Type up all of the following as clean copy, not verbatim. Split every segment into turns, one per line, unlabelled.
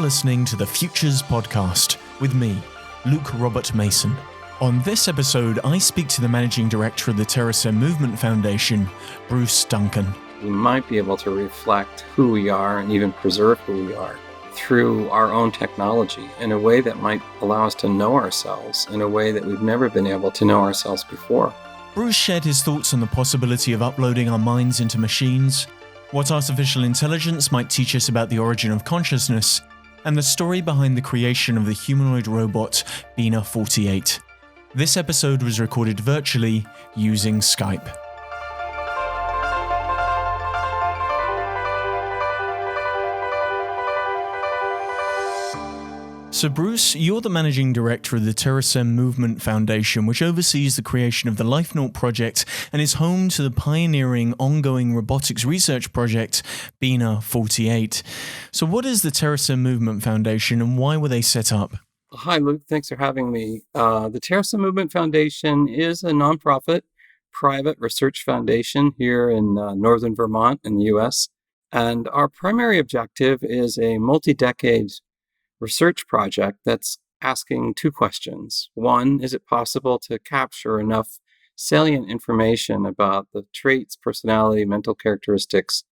listening to the Futures Podcast with me, Luke Robert Mason. On this episode, I speak to the Managing Director of the TerraSem Movement Foundation, Bruce Duncan.
We might be able to reflect who we are and even preserve who we are through our own technology in a way that might allow us to know ourselves in a way that we've never been able to know ourselves before.
Bruce shared his thoughts on the possibility of uploading our minds into machines, what artificial intelligence might teach us about the origin of consciousness, and the story behind the creation of the humanoid robot Bina 48. This episode was recorded virtually using Skype. So Bruce, you're the Managing Director of the TerraSem Movement Foundation, which oversees the creation of the LifeNaut project and is home to the pioneering ongoing robotics research project, Bina 48. So what is the TerraSem Movement Foundation and why were they set up?
Hi, Luke. Thanks for having me. The TerraSem Movement Foundation is a nonprofit private research foundation here in northern Vermont in the U.S. And our primary objective is a multi-decade research project that's asking two questions. One, is it possible to capture enough salient information about the traits, personality, mental characteristics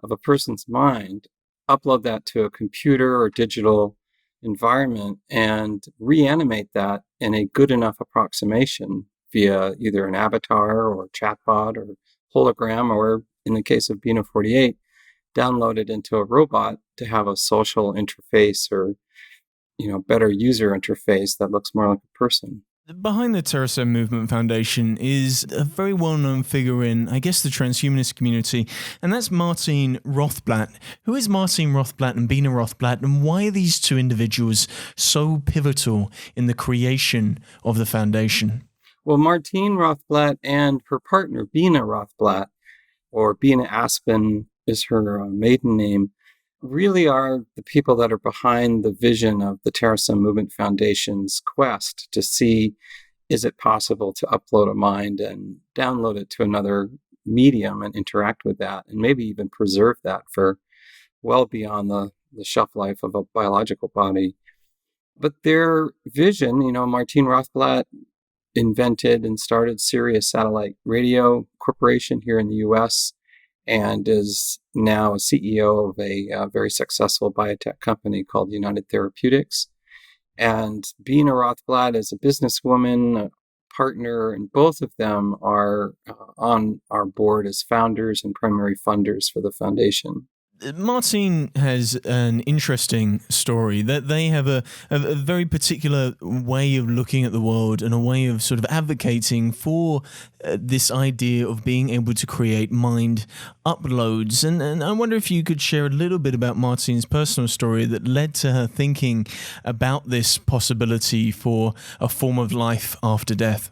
of a person's mind, upload that to a computer or digital environment, and reanimate that in a good enough approximation via either an avatar or chatbot or hologram, or in the case of Bina 48, download it into a robot to have a social interface or better user interface that looks more like a person.
Behind the TerraSem Movement Foundation is a very well-known figure in, I guess, the transhumanist community, and that's Martine Rothblatt. Who is Martine Rothblatt and Bina Rothblatt, and why are these two individuals so pivotal in the creation of the foundation?
Well, Martine Rothblatt and her partner, Bina Rothblatt, or Bina Aspen is her maiden name, really are the people that are behind the vision of the TerraSem Movement Foundation's quest to see, is it possible to upload a mind and download it to another medium and interact with that, and maybe even preserve that for well beyond the shelf life of a biological body. But their vision, Martine Rothblatt invented and started Sirius Satellite Radio Corporation here in the U.S., and is now a CEO of a very successful biotech company called United Therapeutics. And Bina Rothblatt is a businesswoman, a partner, and both of them are on our board as founders and primary funders for the foundation.
Martine has an interesting story that they have a very particular way of looking at the world and a way of sort of advocating for this idea of being able to create mind uploads. And I wonder if you could share a little bit about Martine's personal story that led to her thinking about this possibility for a form of life after death.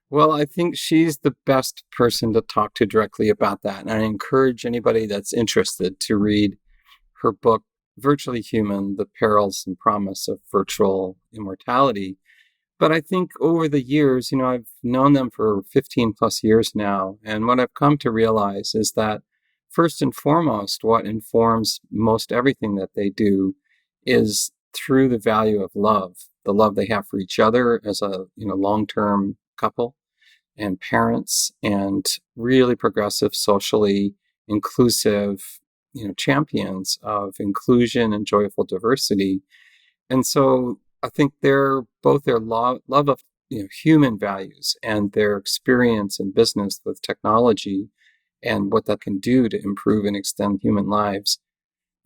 Well, I think she's the best person to talk to directly about that. And I encourage anybody that's interested to read her book, Virtually Human, The Perils and Promise of Virtual Immortality. But I think over the years, I've known them for 15 plus years now. And what I've come to realize is that first and foremost, what informs most everything that they do is through the value of love, the love they have for each other as a long-term couple and parents, and really progressive, socially inclusive, champions of inclusion and joyful diversity. And so I think both their love of human values and their experience in business with technology and what that can do to improve and extend human lives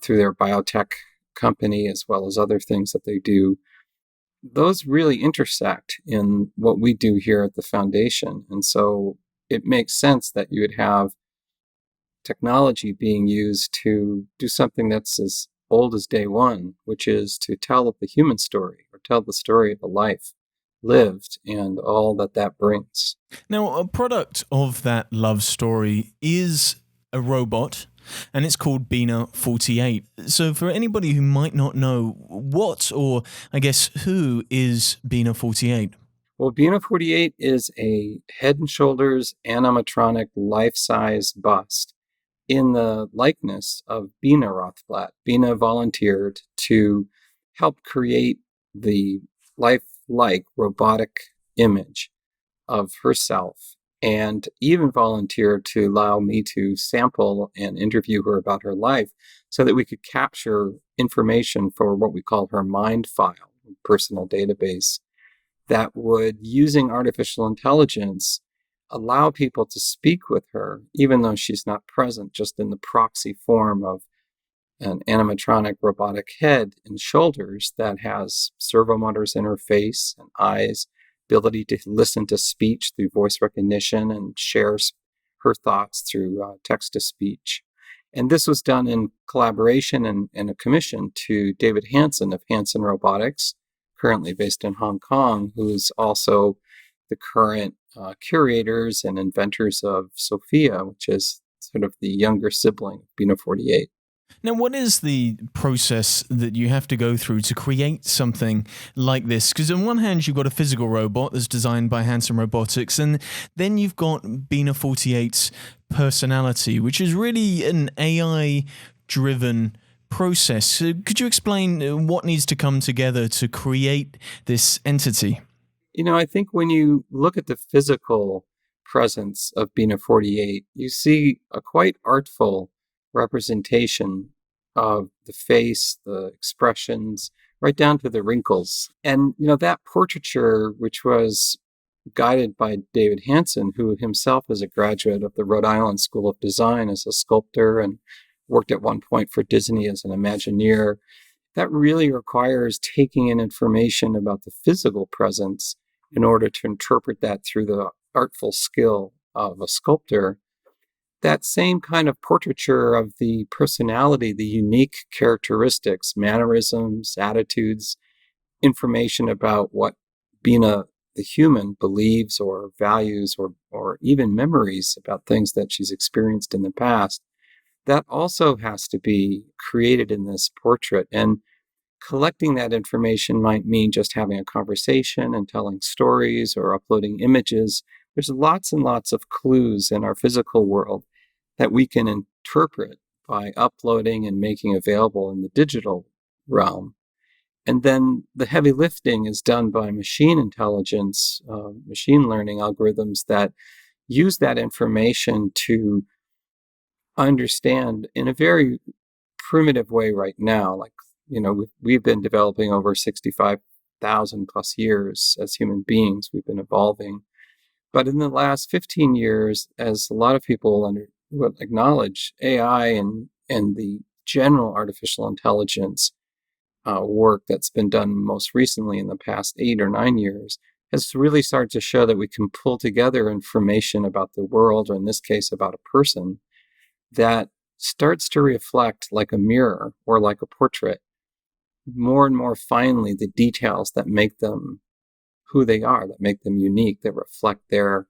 through their biotech company as well as other things that they do, those really intersect in what we do here at the foundation. And so it makes sense that you would have technology being used to do something that's as old as day one, which is to tell the human story or tell the story of a life lived and all that brings.
Now, a product of that love story is a robot, and it's called Bina 48. So for anybody who might not know, what, or I guess who is Bina 48?
Well, Bina 48 is a Head and Shoulders animatronic life-size bust in the likeness of Bina Rothblatt. Bina volunteered to helped create the lifelike robotic image of herself and even volunteered to allow me to sample and interview her about her life so that we could capture information for what we call her mind file, personal database, that would, using artificial intelligence, allow people to speak with her, even though she's not present, just in the proxy form of an animatronic robotic head and shoulders that has servo motors in her face and eyes, ability to listen to speech through voice recognition, and shares her thoughts through text to speech. And this was done in collaboration and a commission to David Hanson of Hanson Robotics, currently based in Hong Kong, who's also the current curators and inventors of Sophia, which is sort of the younger sibling of Bina 48.
Now, what is the process that you have to go through to create something like this? Because on one hand, you've got a physical robot that's designed by Hanson Robotics, and then you've got Bina 48's personality, which is really an AI-driven process. So could you explain what needs to come together to create this entity?
I think when you look at the physical presence of Bina 48, you see a quite artful representation of the face, the expressions, right down to the wrinkles. And, that portraiture, which was guided by David Hanson, who himself is a graduate of the Rhode Island School of Design as a sculptor and worked at one point for Disney as an Imagineer, that really requires taking in information about the physical presence in order to interpret that through the artful skill of a sculptor. That same kind of portraiture of the personality, the unique characteristics, mannerisms, attitudes, information about what Bina the human believes or values or even memories about things that she's experienced in the past, that also has to be created in this portrait. And collecting that information might mean just having a conversation and telling stories or uploading images. There's lots and lots of clues in our physical world that we can interpret by uploading and making available in the digital realm. And then the heavy lifting is done by machine intelligence, machine learning algorithms that use that information to understand in a very primitive way right now. Like, we've been developing over 65,000 plus years as human beings. We've been evolving. But in the last 15 years, as a lot of people will acknowledge, AI and the general artificial intelligence work that's been done most recently in the past 8 or 9 years has really started to show that we can pull together information about the world, or in this case, about a person, that starts to reflect like a mirror or like a portrait, more and more finely, the details that make them who they are, that make them unique, that reflect their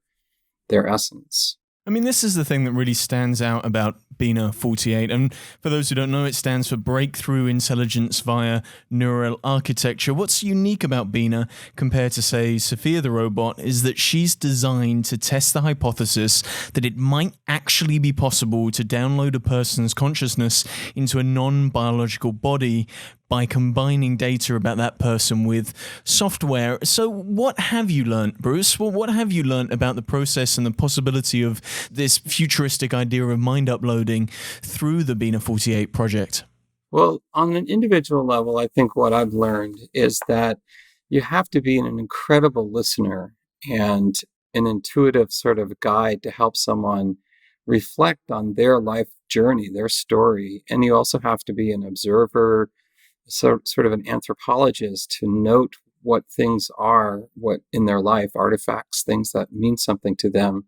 essence.
I mean, this is the thing that really stands out about Bina 48. And for those who don't know, it stands for Breakthrough Intelligence via Neural Architecture. What's unique about Bina compared to, say, Sophia the robot is that she's designed to test the hypothesis that it might actually be possible to download a person's consciousness into a non-biological body by combining data about that person with software. So what have you learnt, Bruce? Well, what have you learnt about the process and the possibility of this futuristic idea of mind uploading through the Bina 48 project?
Well, on an individual level, I think what I've learned is that you have to be an incredible listener and an intuitive sort of guide to help someone reflect on their life journey, their story. And you also have to be an observer, sort of an anthropologist, to note what things are, what in their life, artifacts, things that mean something to them,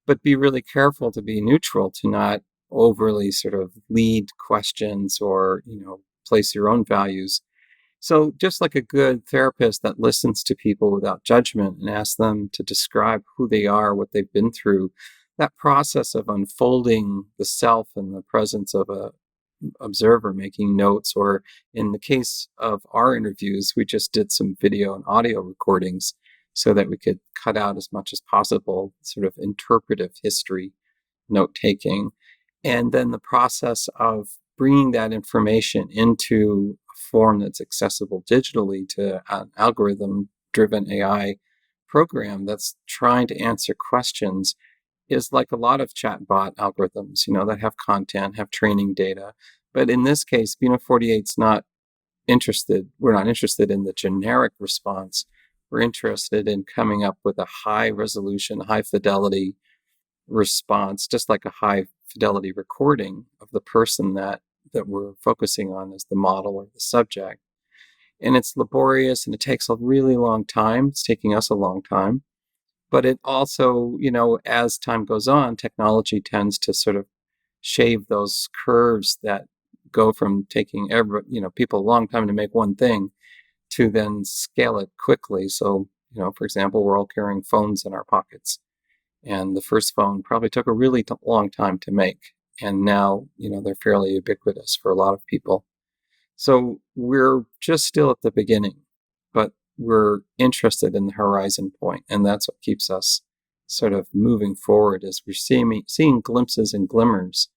but be really careful to be neutral, to not overly sort of lead questions or, place your own values. So just like a good therapist that listens to people without judgment and asks them to describe who they are, what they've been through, that process of unfolding the self in the presence of a observer making notes, or in the case of our interviews, we just did some video and audio recordings so that we could cut out as much as possible sort of interpretive history, note taking. And then the process of bringing that information into a form that's accessible digitally to an algorithm-driven AI program that's trying to answer questions is like a lot of chatbot algorithms, that have content, have training data. But in this case, Bina 48's not interested. We're not interested in the generic response. We're interested in coming up with a high resolution, high fidelity response, just like a high fidelity recording of the person that we're focusing on as the model or the subject. And it's laborious and it takes a really long time. It's taking us a long time. But it also, as time goes on, technology tends to sort of shave those curves that go from taking people a long time to make one thing to then scale it quickly. So, for example, we're all carrying phones in our pockets. And the first phone probably took a really long time to make. And now, they're fairly ubiquitous for a lot of people. So we're just still at the beginning, but we're interested in the horizon point. And that's what keeps us sort of moving forward as we're seeing glimpses and glimmers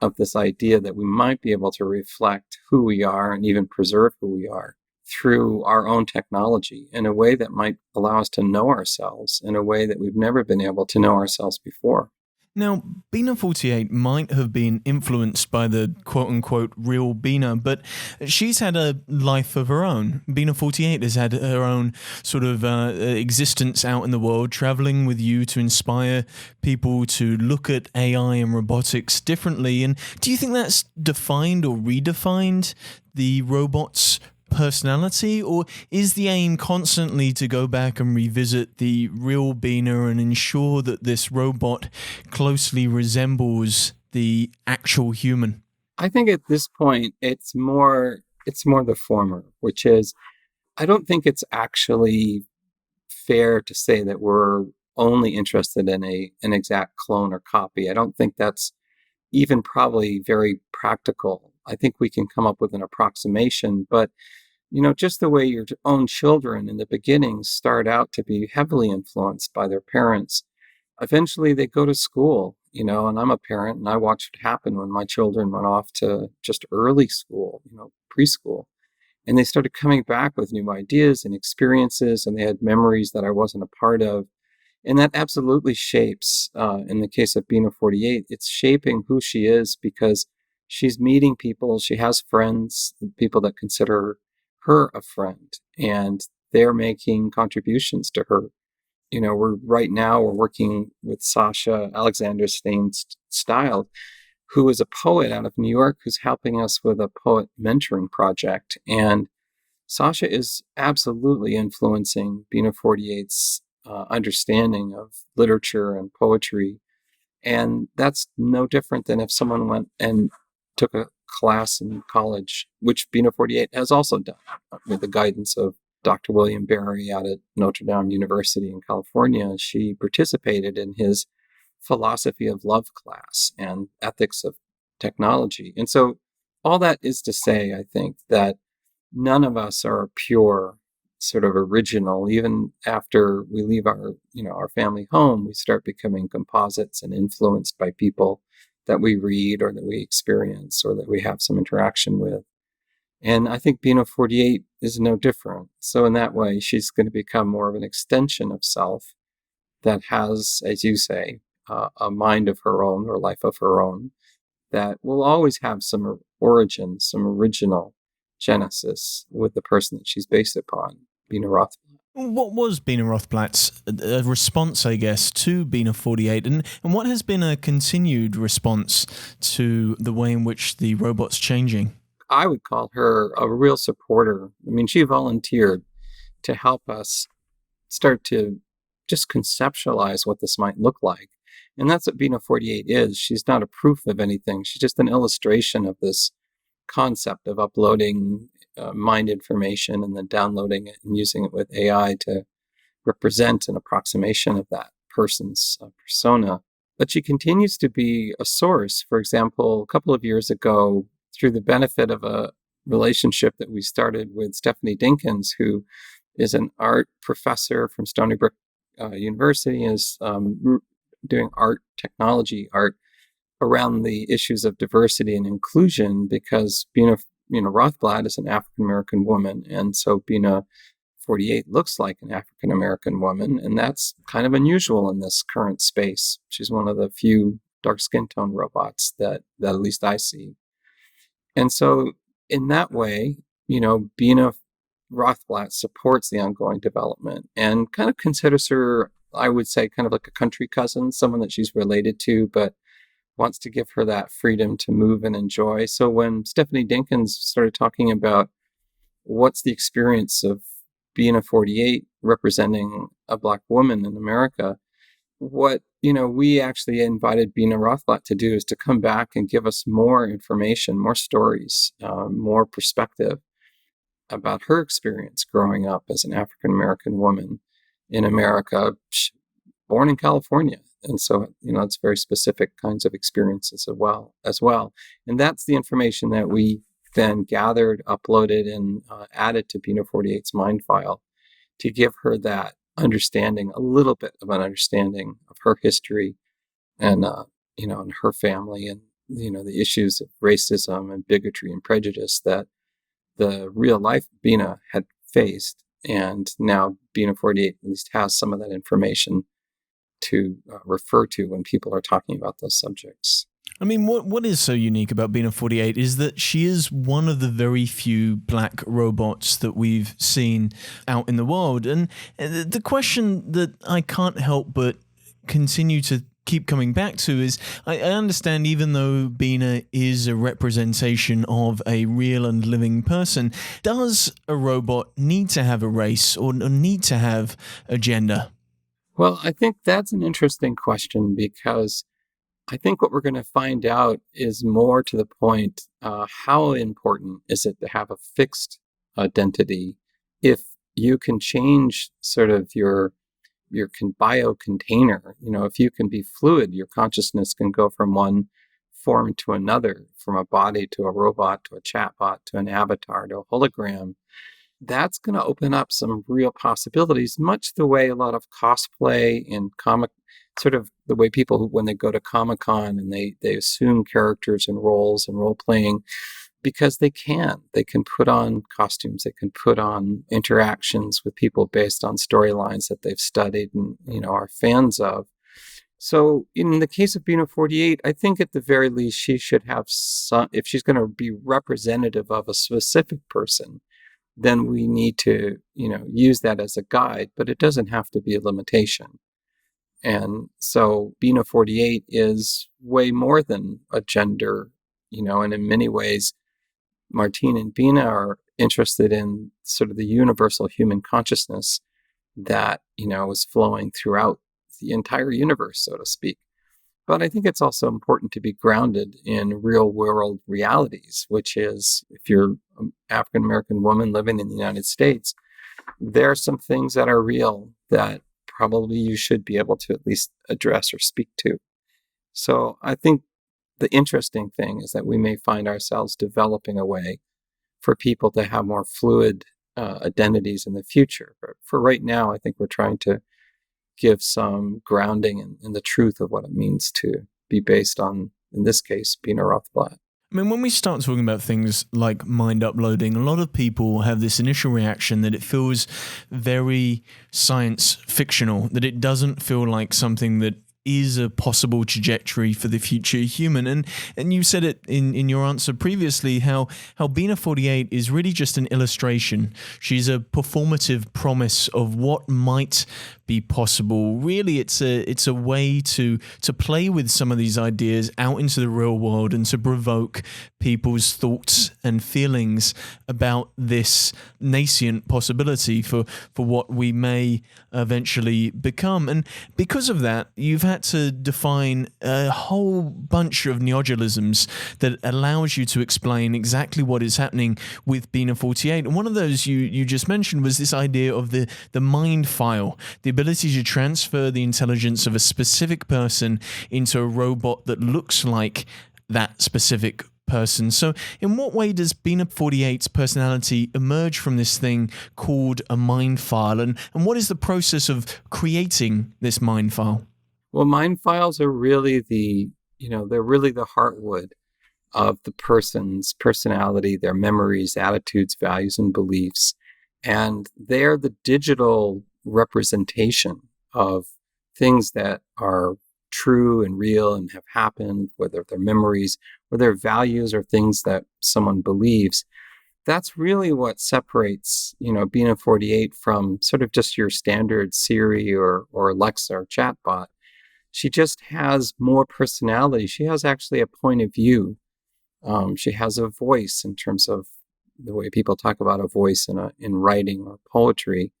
of this idea that we might be able to reflect who we are and even preserve who we are through our own technology in a way that might allow us to know ourselves in a way that we've never been able to know ourselves before.
Now, Bina 48 might have been influenced by the quote-unquote real Bina, but she's had a life of her own. Bina 48 has had her own sort of existence out in the world, traveling with you to inspire people to look at AI and robotics differently. And do you think that's defined or redefined the robot's personality, or is the aim constantly to go back and revisit the real Bina and ensure that this robot closely resembles the actual human?
I think at this point it's more the former, which is I don't think it's actually fair to say that we're only interested in an exact clone or copy. I don't think that's even probably very practical. I think we can come up with an approximation, but just the way your own children in the beginning start out to be heavily influenced by their parents, eventually they go to school, and I'm a parent and I watched it happen when my children went off to just early school, preschool, and they started coming back with new ideas and experiences, and they had memories that I wasn't a part of. And that absolutely shapes, in the case of Bina 48, it's shaping who she is because she's meeting people, she has friends, people that consider her a friend, and they're making contributions to her. We're working with Sasha Alexander Style, who is a poet out of New York who's helping us with a poet mentoring project. And Sasha is absolutely influencing Bina 48's understanding of literature and poetry. And that's no different than if someone went and took a class in college, which Bina 48 has also done with the guidance of Dr. William Barry out at Notre Dame University in California. She participated in his philosophy of love class and ethics of technology. And so all that is to say, I think, that none of us are pure sort of original. Even after we leave our family home, we start becoming composites and influenced by people that we read or that we experience or that we have some interaction with. And I think Bina 48 is no different. So in that way, she's going to become more of an extension of self that has, as you say, a mind of her own or life of her own that will always have some origin, some original genesis with the person that she's based upon, Bina Rothblatt.
What was Bina Rothblatt's response, I guess, to Bina 48, and what has been a continued response to the way in which the robot's changing?
I would call her a real supporter. I mean, she volunteered to help us start to just conceptualize what this might look like. And that's what Bina 48 is. She's not a proof of anything. She's just an illustration of this concept of uploading mind information and then downloading it and using it with AI to represent an approximation of that person's persona. But she continues to be a source. For example, a couple of years ago, through the benefit of a relationship that we started with Stephanie Dinkins, who is an art professor from Stony Brook University, is doing art technology, art around the issues of diversity and inclusion, because Bina, Rothblatt is an African American woman, and so Bina 48 looks like an African American woman, and that's kind of unusual in this current space. She's one of the few dark skin tone robots that at least I see. And so in that way, Bina Rothblatt supports the ongoing development and kind of considers her, I would say, kind of like a country cousin, someone that she's related to, but wants to give her that freedom to move and enjoy. So when Stephanie Dinkins started talking about what's the experience of Bina 48 representing a Black woman in America, what we actually invited Bina Rothblatt to do is to come back and give us more information, more stories, more perspective about her experience growing up as an African American woman in America, born in California. And so, it's very specific kinds of experiences as well. And that's the information that we then gathered, uploaded, and added to Bina 48's mind file to give her that understanding, a little bit of an understanding of her history and, and her family and, the issues of racism and bigotry and prejudice that the real life Bina had faced. And now Bina 48 at least has some of that information to refer to when people are talking about those subjects.
I mean, what is so unique about Bina 48 is that she is one of the very few Black robots that we've seen out in the world. And the question that I can't help but continue to keep coming back to is, I understand even though Bina is a representation of a real and living person, does a robot need to have a race or need to have a gender?
Well, I think that's an interesting question, because I think what we're going to find out is more to the point, how important is it to have a fixed identity if you can change sort of your bio container. If you can be fluid, your consciousness can go from one form to another, from a body to a robot to a chatbot to an avatar to a hologram. That's going to open up some real possibilities, much the way a lot of cosplay and sort of the way people, when they go to Comic-Con and they assume characters and roles and role playing, because they can put on costumes, they can put on interactions with people based on storylines that they've studied and, are fans of. So in the case of Bina 48, I think at the very least, she should have some, if she's going to be representative of a specific person, then we need to, use that as a guide, but it doesn't have to be a limitation. And so Bina 48 is way more than a gender, and in many ways, Martine and Bina are interested in sort of the universal human consciousness that, is flowing throughout the entire universe, so to speak. But I think it's also important to be grounded in real world realities, which is, if you're an African American woman living in the United States, there are some things that are real that probably you should be able to at least address or speak to. So I think the interesting thing is that we may find ourselves developing a way for people to have more fluid identities in the future. But for right now, I think we're trying to give some grounding in the truth of what it means to be based on, in this case, Bina Rothblatt.
I mean, when we start talking about things like mind uploading, a lot of people have this initial reaction that it feels very science fictional, that it doesn't feel like something that is a possible trajectory for the future human. And you said it in your answer previously, how Bina 48 is really just an illustration. She's a performative promise of what might be possible. Really, it's a way to play with some of these ideas out into the real world and to provoke people's thoughts and feelings about this nascent possibility for what we may eventually become. And because of that, you've had to define a whole bunch of neologisms that allows you to explain exactly what is happening with Bina 48. And one of those you just mentioned was this idea of the mind file, the ability to transfer the intelligence of a specific person into a robot that looks like that specific person. So in what way does Bina 48's personality emerge from this thing called a mind file? And what is the process of creating this mind file?
Well, mind files are really the they're really the heartwood of the person's personality, their memories, attitudes, values, and beliefs. And they're the digital representation of things that are true and real and have happened, whether they're memories or their values or things that someone believes. That's really what separates, Bina 48 from sort of just your standard Siri or Alexa or chatbot. She just has more personality. She has actually a point of view. She has a voice in terms of the way people talk about a voice in writing or poetry.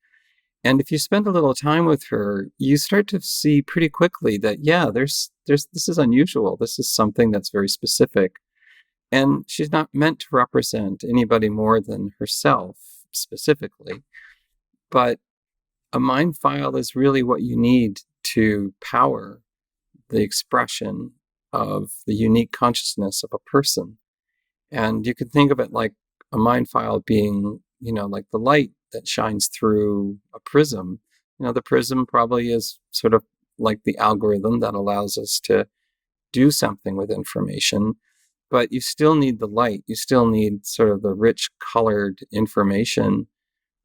And if you spend a little time with her, you start to see pretty quickly that, there's this is unusual. This is something that's very specific. And she's not meant to represent anybody more than herself specifically. But a mind file is really what you need to power the expression of the unique consciousness of a person. And you can think of it like a mind file being, like the light that shines through a prism. The prism probably is sort of like the algorithm that allows us to do something with information. But you still need the light. You still need sort of the rich colored information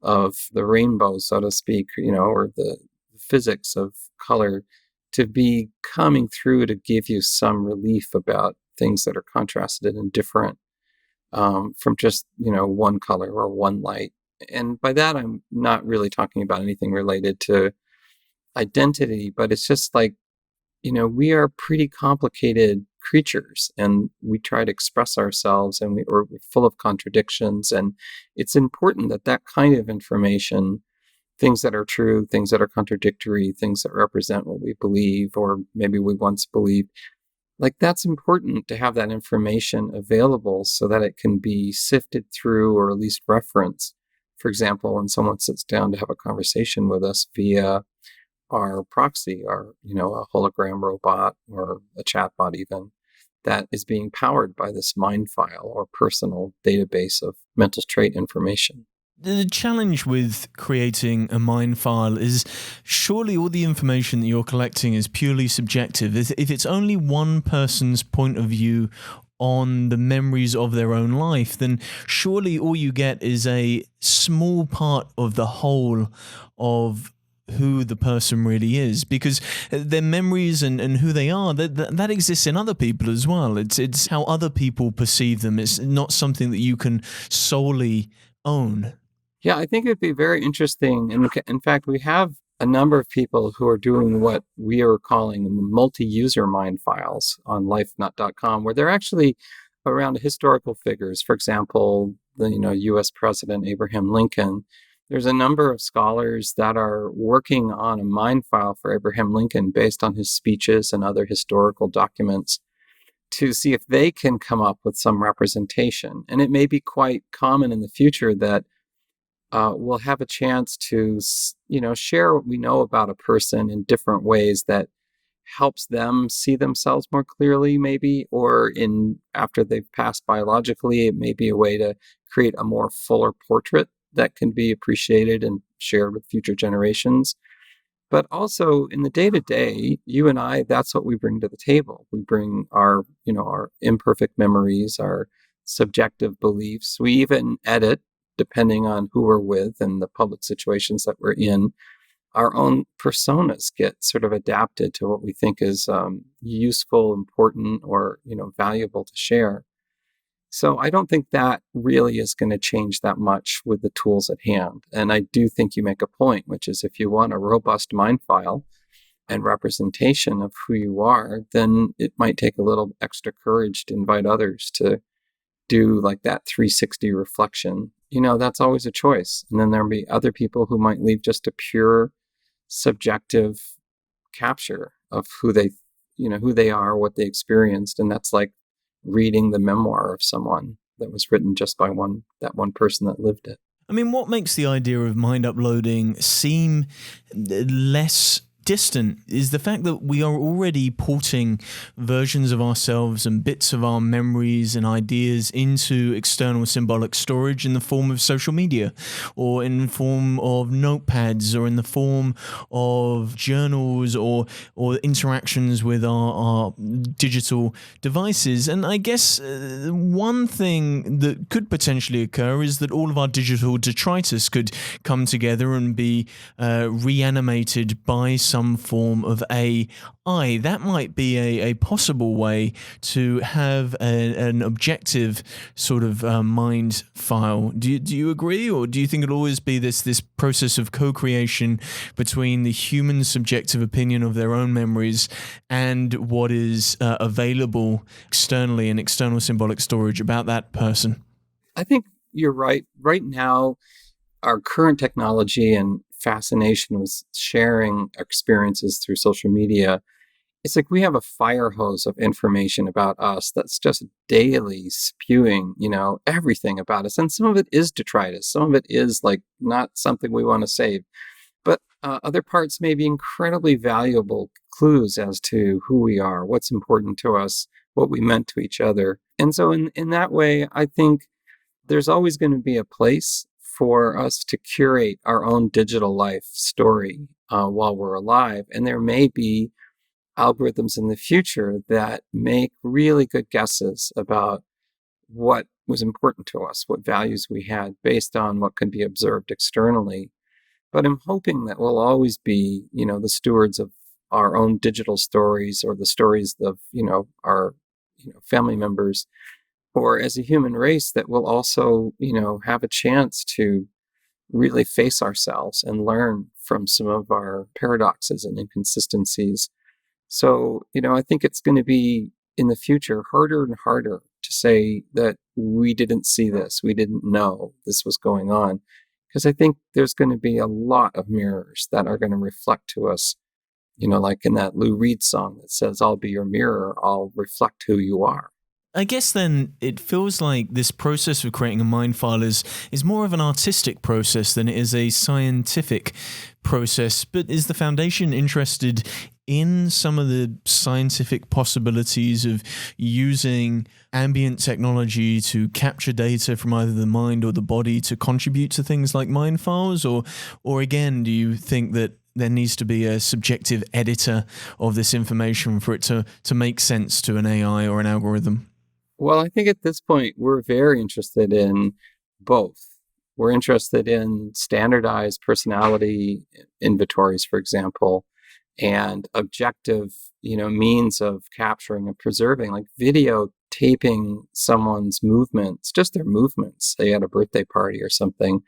of the rainbow, so to speak, or the physics of color to be coming through to give you some relief about things that are contrasted and different from just, one color or one light. And by that, I'm not really talking about anything related to identity, but it's just like, we are pretty complicated creatures and we try to express ourselves and we're full of contradictions. And it's important that that kind of information, things that are true, things that are contradictory, things that represent what we believe or maybe we once believed, like that's important to have that information available so that it can be sifted through or at least referenced. For example, when someone sits down to have a conversation with us via our proxy, or a hologram robot or a chatbot even, that is being powered by this mind file or personal database of mental trait information.
The challenge with creating a mind file is surely all the information that you're collecting is purely subjective. If it's only one person's point of view on the memories of their own life, then surely all you get is a small part of the whole of who the person really is, because their memories and who they are, that exists in other people as well. It's how other people perceive them. It's not something that you can solely own.
Yeah, I think it'd be very interesting. And in fact, we have a number of people who are doing what we are calling multi-user mind files on lifenut.com, where they're actually around historical figures. For example, the U.S. President Abraham Lincoln. There's a number of scholars that are working on a mind file for Abraham Lincoln based on his speeches and other historical documents to see if they can come up with some representation. And it may be quite common in the future that we'll have a chance to, share what we know about a person in different ways that helps them see themselves more clearly, maybe, or after they've passed biologically, it may be a way to create a more fuller portrait that can be appreciated and shared with future generations. But also in the day-to-day, you and I, that's what we bring to the table. We bring our imperfect memories, our subjective beliefs. We even edit, depending on who we're with and the public situations that we're in. Our own personas get sort of adapted to what we think is useful, important, or valuable to share. So I don't think that really is going to change that much with the tools at hand. And I do think you make a point, which is if you want a robust mind file and representation of who you are, then it might take a little extra courage to invite others to do like that 360 reflection. That's always a choice. And then there'll be other people who might leave just a pure subjective capture of who they are, what they experienced. And that's like reading the memoir of someone that was written just by that one person that lived it.
I mean, what makes the idea of mind uploading seem less distant is the fact that we are already porting versions of ourselves and bits of our memories and ideas into external symbolic storage in the form of social media, or in the form of notepads, or in the form of journals, or interactions with our digital devices. And I guess one thing that could potentially occur is that all of our digital detritus could come together and be reanimated by some form of AI. That might be a possible way to have an objective sort of mind file. Do you agree, or do you think it'll always be this process of co-creation between the human subjective opinion of their own memories and what is available externally in external symbolic storage about that person?
I think you're right. Right now, our current technology and fascination with sharing experiences through social media, it's like we have a fire hose of information about us that's just daily spewing, everything about us. And some of it is detritus. Some of it is like not something we want to save. But other parts may be incredibly valuable clues as to who we are, what's important to us, what we meant to each other. And so in that way, I think there's always going to be a place for us to curate our own digital life story while we're alive. And there may be algorithms in the future that make really good guesses about what was important to us, what values we had based on what can be observed externally. But I'm hoping that we'll always be, the stewards of our own digital stories, or the stories of, our, family members, or as a human race, that we'll also, have a chance to really face ourselves and learn from some of our paradoxes and inconsistencies. So, I think it's going to be in the future harder and harder to say that we didn't see this, we didn't know this was going on, because I think there's going to be a lot of mirrors that are going to reflect to us, like in that Lou Reed song that says, "I'll be your mirror, I'll reflect who you are."
I guess then it feels like this process of creating a mind file is more of an artistic process than it is a scientific process. But is the Foundation interested in some of the scientific possibilities of using ambient technology to capture data from either the mind or the body to contribute to things like mind files? Or again, do you think that there needs to be a subjective editor of this information for it to make sense to an AI or an algorithm?
Well, I think at this point, we're very interested in both. We're interested in standardized personality inventories, for example, and objective, means of capturing and preserving, like videotaping someone's movements, just their movements, say at a birthday party or something,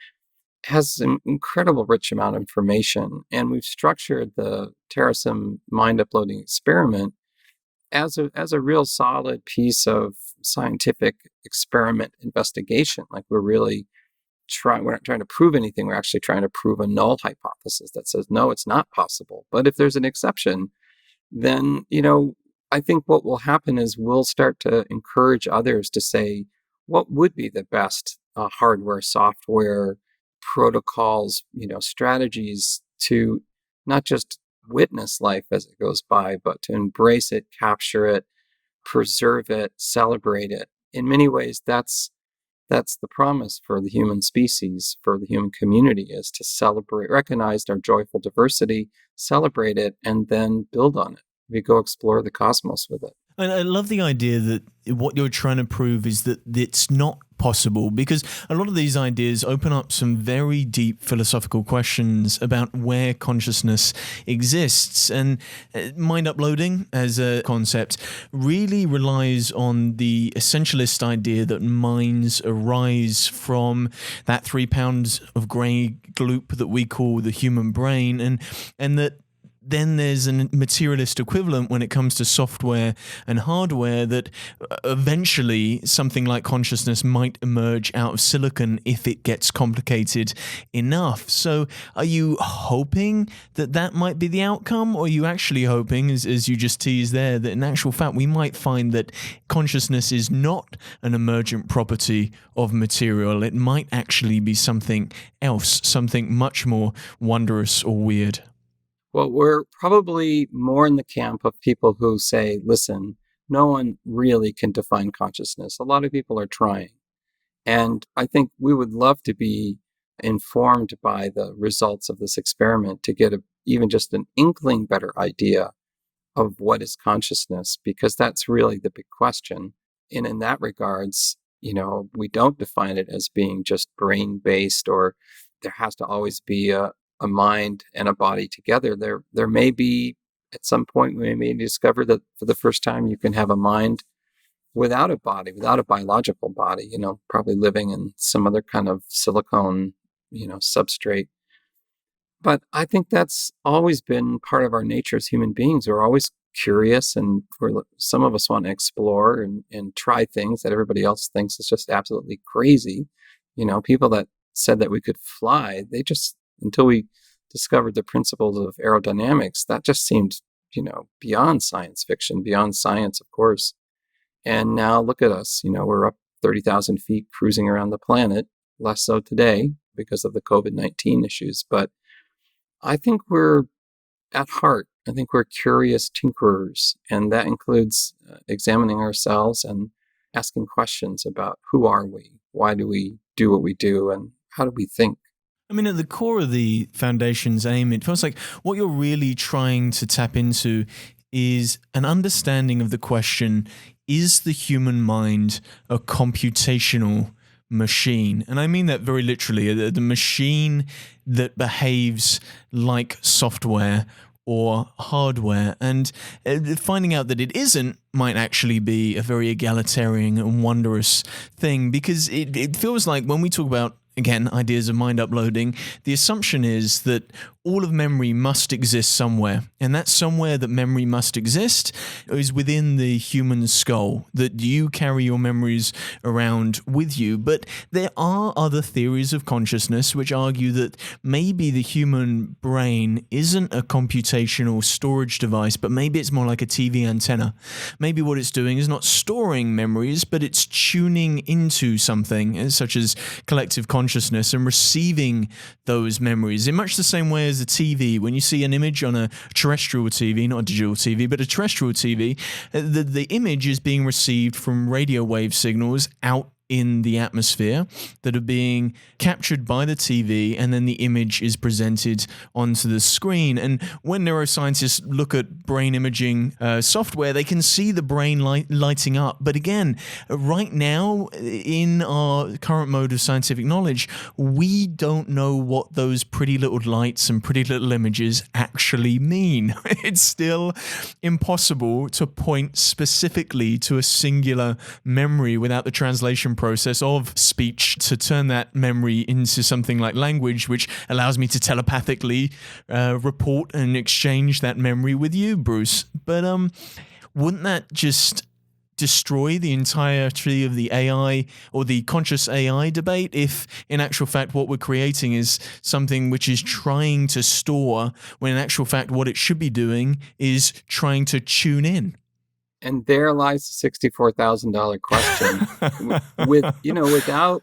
has an incredible rich amount of information. And we've structured the Terrasim mind uploading experiment as a real solid piece of scientific experiment investigation. Like we're not trying to prove anything. We're actually trying to prove a null hypothesis that says, no, it's not possible. But if there's an exception, then, I think what will happen is we'll start to encourage others to say, what would be the best hardware, software, protocols, strategies to not just witness life as it goes by, but to embrace it, capture it, preserve it, celebrate it. In many ways, that's the promise for the human species, for the human community, is to celebrate, recognize our joyful diversity, celebrate it, and then build on it. We go explore the cosmos with it.
And I love the idea that what you're trying to prove is that it's not possible, because a lot of these ideas open up some very deep philosophical questions about where consciousness exists. And mind uploading as a concept really relies on the essentialist idea that minds arise from that 3 pounds of grey gloop that we call the human brain, and that then there's a materialist equivalent when it comes to software and hardware, that eventually something like consciousness might emerge out of silicon if it gets complicated enough. So are you hoping that might be the outcome, or are you actually hoping, as you just teased there, that in actual fact we might find that consciousness is not an emergent property of material? It might actually be something else, something much more wondrous or weird.
Well, we're probably more in the camp of people who say, listen, no one really can define consciousness. A lot of people are trying. And I think we would love to be informed by the results of this experiment to get even just an inkling better idea of what is consciousness, because that's really the big question. And in that regards, we don't define it as being just brain based, or there has to always be a mind and a body together. There may be, at some point, we may discover that for the first time you can have a mind without a body, without a biological body, probably living in some other kind of silicone, substrate. But I think that's always been part of our nature as human beings. We're always curious, and some of us want to explore and try things that everybody else thinks is just absolutely crazy. People that said that we could fly, until we discovered the principles of aerodynamics, that just seemed, beyond science fiction, beyond science, of course. And now look at us, we're up 30,000 feet cruising around the planet, less so today because of the COVID-19 issues. But I think at heart, I think we're curious tinkerers, and that includes examining ourselves and asking questions about who are we, why do we do what we do, and how do we think.
I mean, at the core of the Foundation's aim, it feels like what you're really trying to tap into is an understanding of the question, is the human mind a computational machine? And I mean that very literally, the machine that behaves like software or hardware. And finding out that it isn't might actually be a very egalitarian and wondrous thing, because it feels like when we talk about, again, ideas of mind uploading, the assumption is that all of memory must exist somewhere. And that somewhere that memory must exist is within the human skull, that you carry your memories around with you. But there are other theories of consciousness which argue that maybe the human brain isn't a computational storage device, but maybe it's more like a TV antenna. Maybe what it's doing is not storing memories, but it's tuning into something, such as collective consciousness, and receiving those memories in much the same way as a TV. When you see an image on a terrestrial TV, not a digital TV, but a terrestrial TV, the image is being received from radio wave signals out in the atmosphere that are being captured by the TV, and then the image is presented onto the screen. And when neuroscientists look at brain imaging software, they can see the brain lighting up. But again, right now, in our current mode of scientific knowledge, we don't know what those pretty little lights and pretty little images actually mean. It's still impossible to point specifically to a singular memory without the translation process of speech to turn that memory into something like language, which allows me to telepathically report and exchange that memory with you, Bruce. But wouldn't that just destroy the entirety of the AI or the conscious AI debate if, in actual fact, what we're creating is something which is trying to store, when in actual fact what it should be doing is trying to tune in?
And there lies the $64,000 question.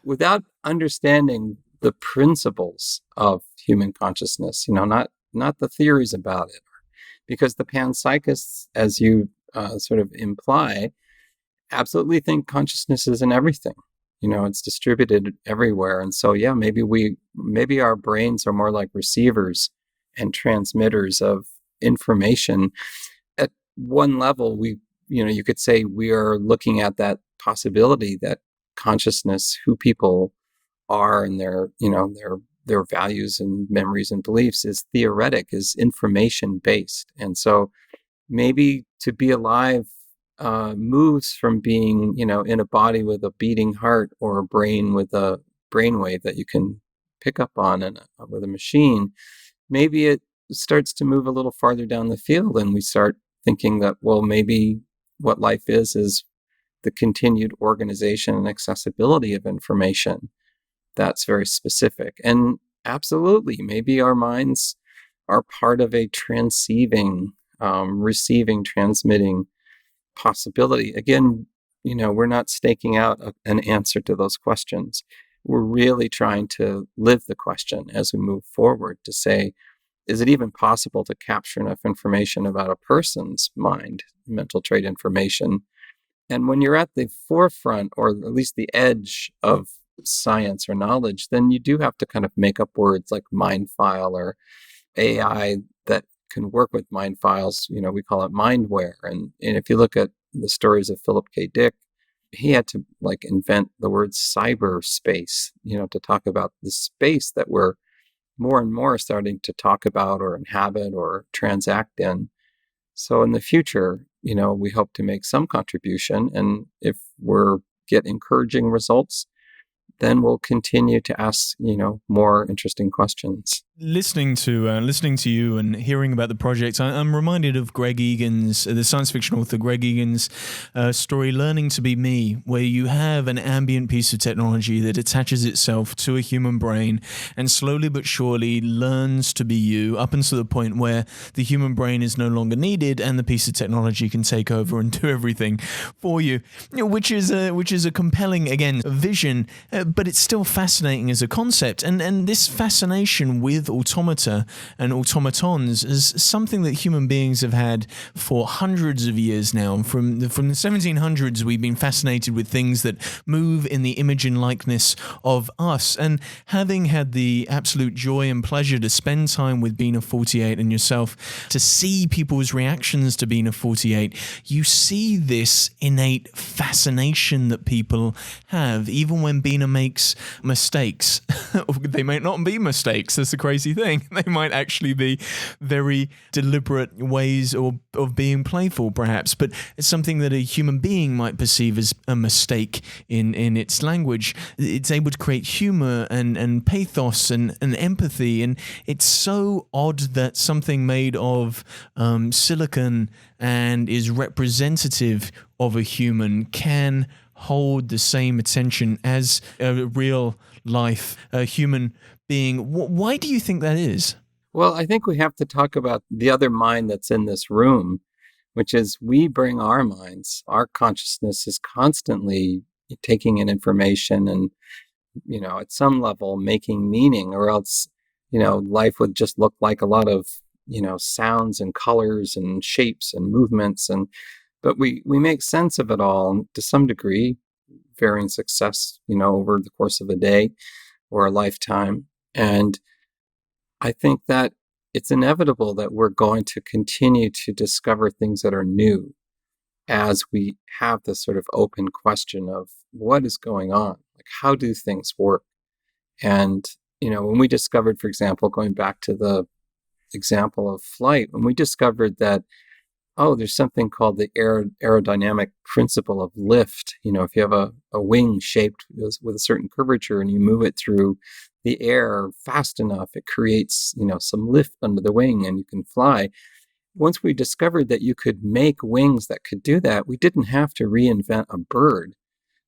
Without understanding the principles of human consciousness, not the theories about it, because the panpsychists, as you sort of imply, absolutely think consciousness is in everything. It's distributed everywhere, and so maybe our brains are more like receivers and transmitters of information. At one level, you could say we are looking at that possibility that consciousness, who people are and their values and memories and beliefs, is theoretic, is information based. And so maybe to be alive moves from being, in a body with a beating heart or a brain with a brainwave that you can pick up on and with a machine. Maybe it starts to move a little farther down the field, and we start thinking that, well, maybe what life is the continued organization and accessibility of information that's very specific. And absolutely, maybe our minds are part of a transceiving, receiving, transmitting possibility. Again, we're not staking out an answer to those questions. We're really trying to live the question as we move forward, to say, is it even possible to capture enough information about a person's mind, mental trait information? And when you're at the forefront, or at least the edge of science or knowledge, then you do have to kind of make up words like mind file or AI that can work with mind files. We call it mindware. And if you look at the stories of Philip K. Dick, he had to invent the word cyberspace, to talk about the space that we're more and more starting to talk about or inhabit or transact in. So in the future, we hope to make some contribution. And if we're get encouraging results, then we'll continue to ask, more interesting questions.
Listening to you and hearing about the project, I'm reminded of Greg Egan's, the science fiction author Greg Egan's story, Learning to Be Me, where you have an ambient piece of technology that attaches itself to a human brain and slowly but surely learns to be you up until the point where the human brain is no longer needed and the piece of technology can take over and do everything for you, which is a compelling, again, vision, but it's still fascinating as a concept. And this fascination with automata and automatons is something that human beings have had for hundreds of years now. From the 1700s, we've been fascinated with things that move in the image and likeness of us. And having had the absolute joy and pleasure to spend time with Bina 48 and yourself, to see people's reactions to Bina 48, you see this innate fascination that people have, even when Bina makes mistakes. They might not be mistakes. That's the crazy thing. They might actually be very deliberate ways of being playful, perhaps, but it's something that a human being might perceive as a mistake in its language. It's able to create humor and pathos and empathy, and it's so odd that something made of silicon and is representative of a human can hold the same attention as a real life, a human being. Why do you think that is?
Well, I think we have to talk about the other mind that's in this room, which is we bring our minds. Our consciousness is constantly taking in information and, at some level making meaning, or else, life would just look like a lot of, sounds and colors and shapes and movements. But we make sense of it all to some degree, varying success, over the course of a day or a lifetime. And I think that it's inevitable that we're going to continue to discover things that are new as we have this sort of open question of what is going on? Like, how do things work? And, when we discovered, for example, going back to the example of flight, when we discovered that, there's something called the aerodynamic principle of lift. If you have a wing shaped with a certain curvature and you move it through the air fast enough, it creates, some lift under the wing and you can fly. Once we discovered that you could make wings that could do that, we didn't have to reinvent a bird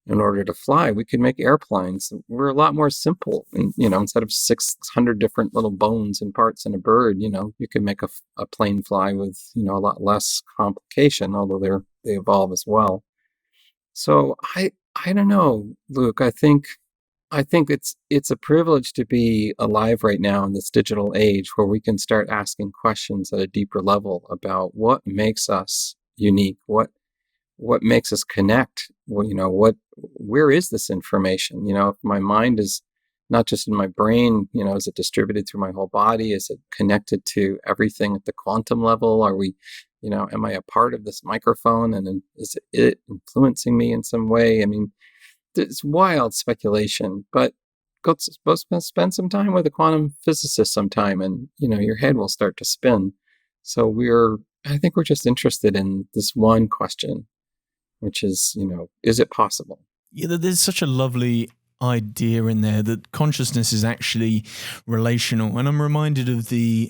in order to fly. We could make airplanes. We're a lot more simple. And, instead of 600 different little bones and parts in a bird, you could make a plane fly with, a lot less complication, although they evolve as well. So I don't know, Luke. I think it's a privilege to be alive right now in this digital age where we can start asking questions at a deeper level about what makes us unique, what makes us connect. Where is this information? If my mind is not just in my brain, is it distributed through my whole body? Is it connected to everything at the quantum level? Are we, am I a part of this microphone, and is it influencing me in some way? I mean, it's wild speculation, but go spend some time with a quantum physicist sometime, and your head will start to spin. So I think we're just interested in this one question, which is, is it possible?
Yeah, there's such a lovely idea in there that consciousness is actually relational, and I'm reminded of the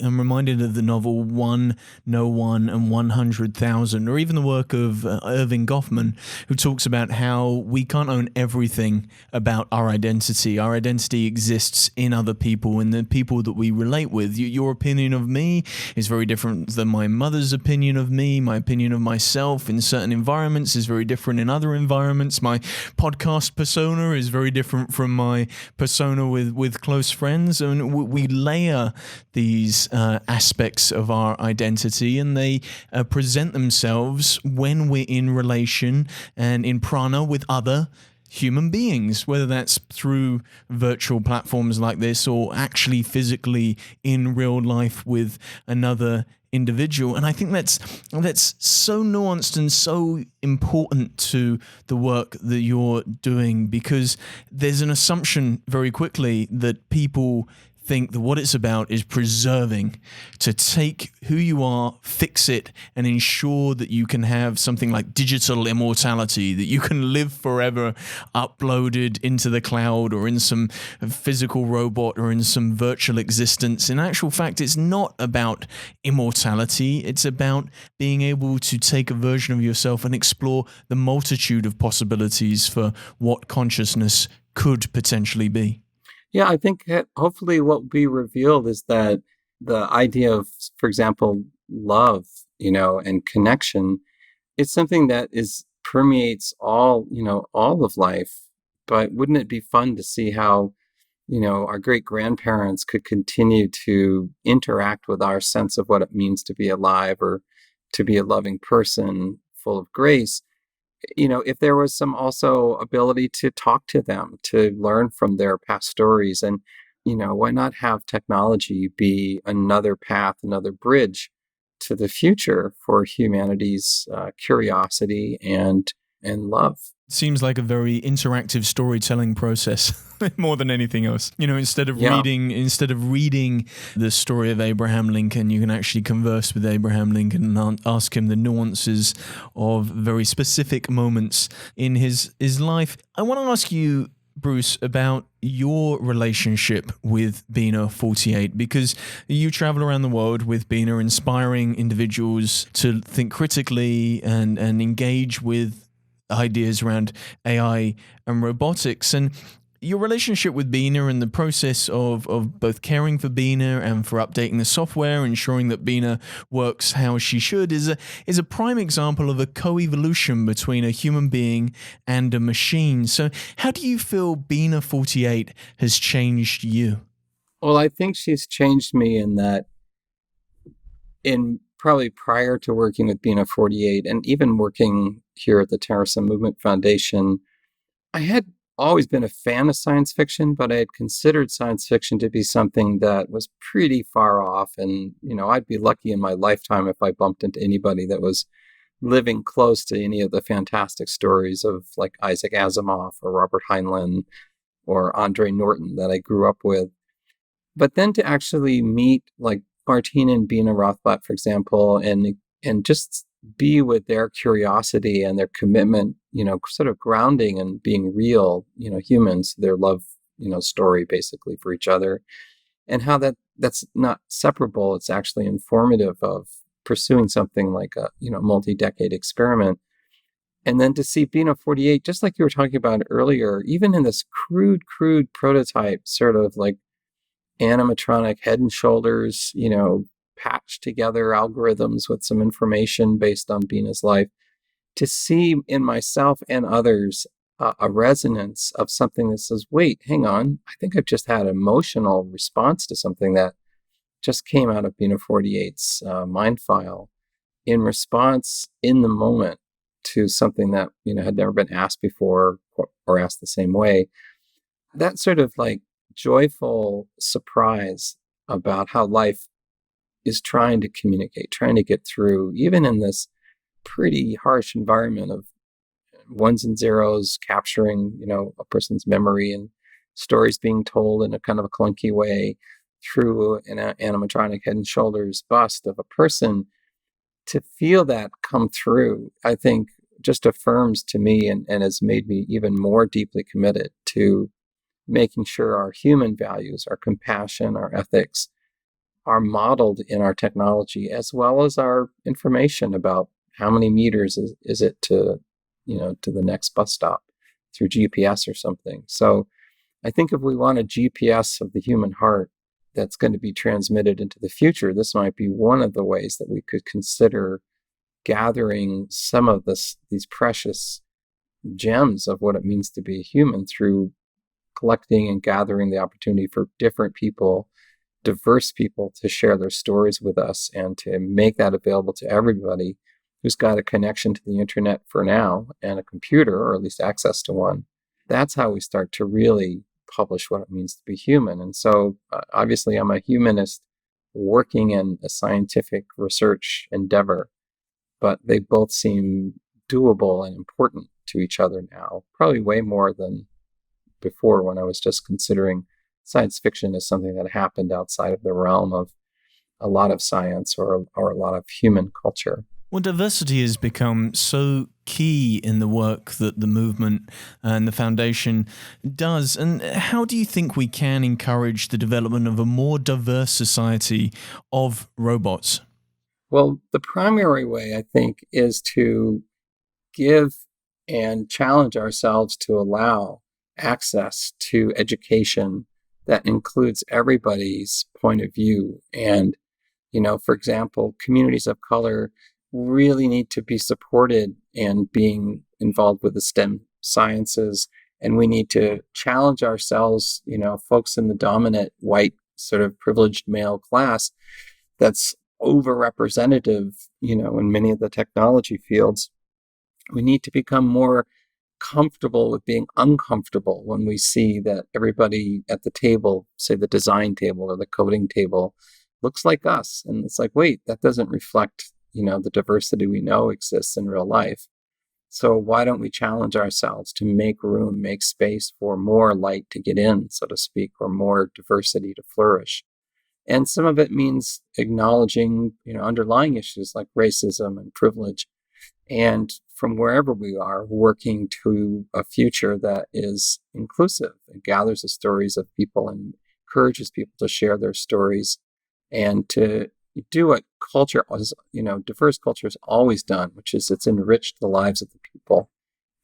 novel One, No One, and 100,000, or even the work of Irving Goffman, who talks about how we can't own everything about our identity. Our identity exists in other people, in the people that we relate with. Your opinion of me is very different than my mother's opinion of me. My opinion of myself in certain environments is very different in other environments. My podcast persona is very different different from my persona with close friends. And we layer these aspects of our identity, and they present themselves when we're in relation and in prana with other human beings, whether that's through virtual platforms like this or actually physically in real life with another individual. And I think that's so nuanced and so important to the work that you're doing, because there's an assumption very quickly that people think that what it's about is preserving, to take who you are, fix it, and ensure that you can have something like digital immortality, that you can live forever uploaded into the cloud or in some physical robot or in some virtual existence. In actual fact, it's not about immortality. It's about being able to take a version of yourself and explore the multitude of possibilities for what consciousness could potentially be.
Yeah, I think hopefully what will be revealed is that the idea of, for example, love, and connection, it's something that permeates all of life. But wouldn't it be fun to see how, our great grandparents could continue to interact with our sense of what it means to be alive or to be a loving person full of grace? If there was some also ability to talk to them, to learn from their past stories. And, why not have technology be another path, another bridge to the future for humanity's curiosity and love?
Seems like a very interactive storytelling process more than anything else. Instead of reading the story of Abraham Lincoln, you can actually converse with Abraham Lincoln and ask him the nuances of very specific moments in his life. I want to ask you, Bruce, about your relationship with Bina 48, because you travel around the world with Bina, inspiring individuals to think critically and engage with ideas around AI and robotics. And your relationship with Bina and the process of both caring for Bina and for updating the software, ensuring that Bina works how she should, is a prime example of a co-evolution between a human being and a machine. So how do you feel Bina 48 has changed you?
Well, I think she's changed me in that, in probably prior to working with Bina 48 and even working here at the Terrorism Movement Foundation, I had always been a fan of science fiction, but I had considered science fiction to be something that was pretty far off. And, I'd be lucky in my lifetime if I bumped into anybody that was living close to any of the fantastic stories of like Isaac Asimov or Robert Heinlein or Andre Norton that I grew up with. But then to actually meet like Martina and Bina Rothblatt, for example, and just be with their curiosity and their commitment, sort of grounding and being real, humans, their love, story basically for each other, and how that's not separable. It's actually informative of pursuing something like a, multi-decade experiment. And then to see Bina 48, just like you were talking about earlier, even in this crude prototype, sort of like animatronic head and shoulders, patched together algorithms with some information based on Bina's life, to see in myself and others a resonance of something that says, wait, hang on, I think I've just had an emotional response to something that just came out of Bina 48's mind file in response in the moment to something that, had never been asked before or asked the same way. That sort of like joyful surprise about how life is trying to communicate, trying to get through, even in this pretty harsh environment of ones and zeros capturing, a person's memory and stories being told in a kind of a clunky way through an animatronic head and shoulders bust of a person. To feel that come through, I think just affirms to me and has made me even more deeply committed to making sure our human values, our compassion, our ethics are modeled in our technology, as well as our information about how many meters is it to the next bus stop through GPS or something. So I think if we want a GPS of the human heart that's going to be transmitted into the future, this might be one of the ways that we could consider gathering some of these precious gems of what it means to be a human through collecting and gathering the opportunity for different people, diverse people, to share their stories with us and to make that available to everybody who's got a connection to the internet for now and a computer, or at least access to one. That's how we start to really publish what it means to be human. And so obviously I'm a humanist working in a scientific research endeavor, but they both seem doable and important to each other now, probably way more than before when I was just considering science fiction as something that happened outside of the realm of a lot of science or a lot of human culture.
Well, diversity has become so key in the work that the movement and the foundation does. And how do you think we can encourage the development of a more diverse society of robots?
Well, the primary way, I think, is to give and challenge ourselves to allow access to education that includes everybody's point of view. And, for example, communities of color really need to be supported in being involved with the STEM sciences. And we need to challenge ourselves, folks in the dominant white sort of privileged male class that's overrepresentative, in many of the technology fields. We need to become more comfortable with being uncomfortable when we see that everybody at the table, say the design table or the coding table, looks like us. And it's like, wait, that doesn't reflect the diversity we know exists in real life. So why don't we challenge ourselves to make room, make space for more light to get in, so to speak, or more diversity to flourish? And some of it means acknowledging, underlying issues like racism and privilege. And from wherever we are, working to a future that is inclusive and gathers the stories of people and encourages people to share their stories and to do what culture, diverse culture has always done, which is it's enriched the lives of the people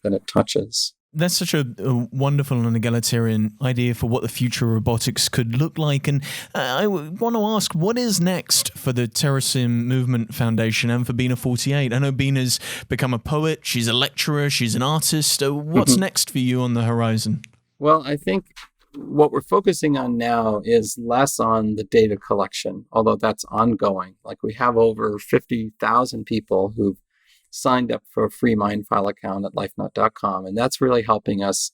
that it touches.
That's such a wonderful and egalitarian idea for what the future of robotics could look like. And I want to ask, what is next for the Terasym Movement Foundation and for Bina 48? I know Bina's become a poet, she's a lecturer, she's an artist. What's next for you on the horizon?
Well, I think what we're focusing on now is less on the data collection, although that's ongoing. Like we have over 50,000 people who've signed up for a free Mindfile account at lifenote.com. And that's really helping us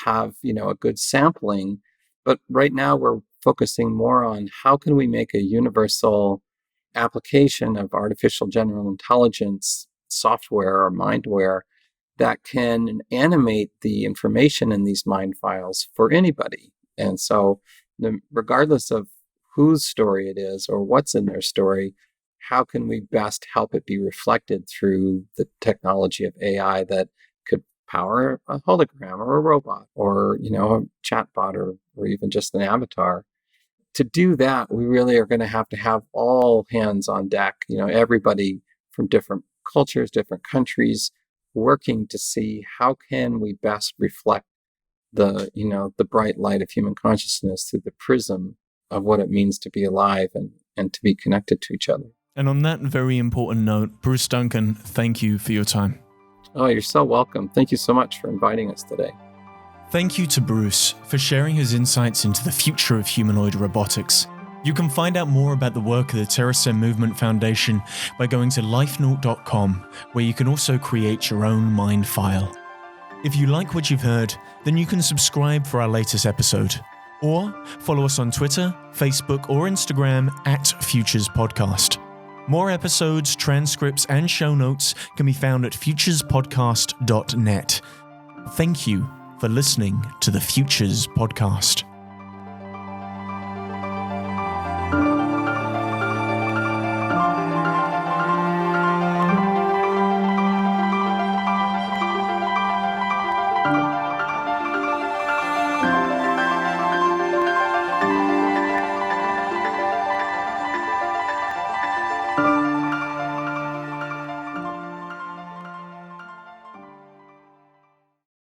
have, a good sampling. But right now we're focusing more on how can we make a universal application of artificial general intelligence software or mindware that can animate the information in these mind files for anybody. And so regardless of whose story it is or what's in their story, how can we best help it be reflected through the technology of AI that could power a hologram or a robot or, a chatbot or even just an avatar? To do that, we really are going to have all hands on deck, everybody from different cultures, different countries, working to see how can we best reflect the bright light of human consciousness through the prism of what it means to be alive and to be connected to each other.
And on that very important note, Bruce Duncan, thank you for your time.
Oh, you're so welcome. Thank you so much for inviting us today.
Thank you to Bruce for sharing his insights into the future of humanoid robotics. You can find out more about the work of the Terasym Movement Foundation by going to lifenote.com, where you can also create your own mind file. If you like what you've heard, then you can subscribe for our latest episode, or follow us on Twitter, Facebook, or Instagram at Futures Podcast. More episodes, transcripts, and show notes can be found at futurespodcast.net. Thank you for listening to the Futures Podcast.